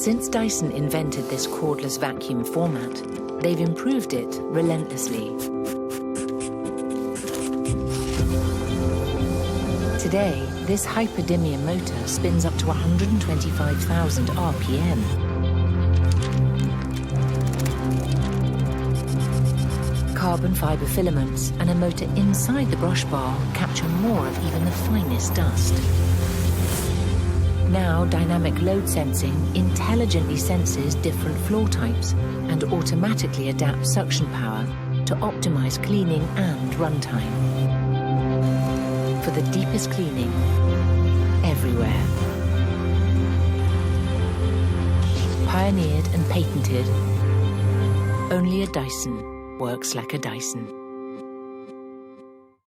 Since Dyson invented this cordless vacuum format, they've improved it relentlessly. Today, this hyperdymium motor spins up to 125,000 RPM. Carbon fiber filaments and a motor inside the brush bar capture more of even the finest dust. Now, dynamic load sensing intelligently senses different floor types and automatically adapts suction power to optimize cleaning and runtime. For the deepest cleaning, everywhere. Pioneered and patented, only a Dyson works like a Dyson.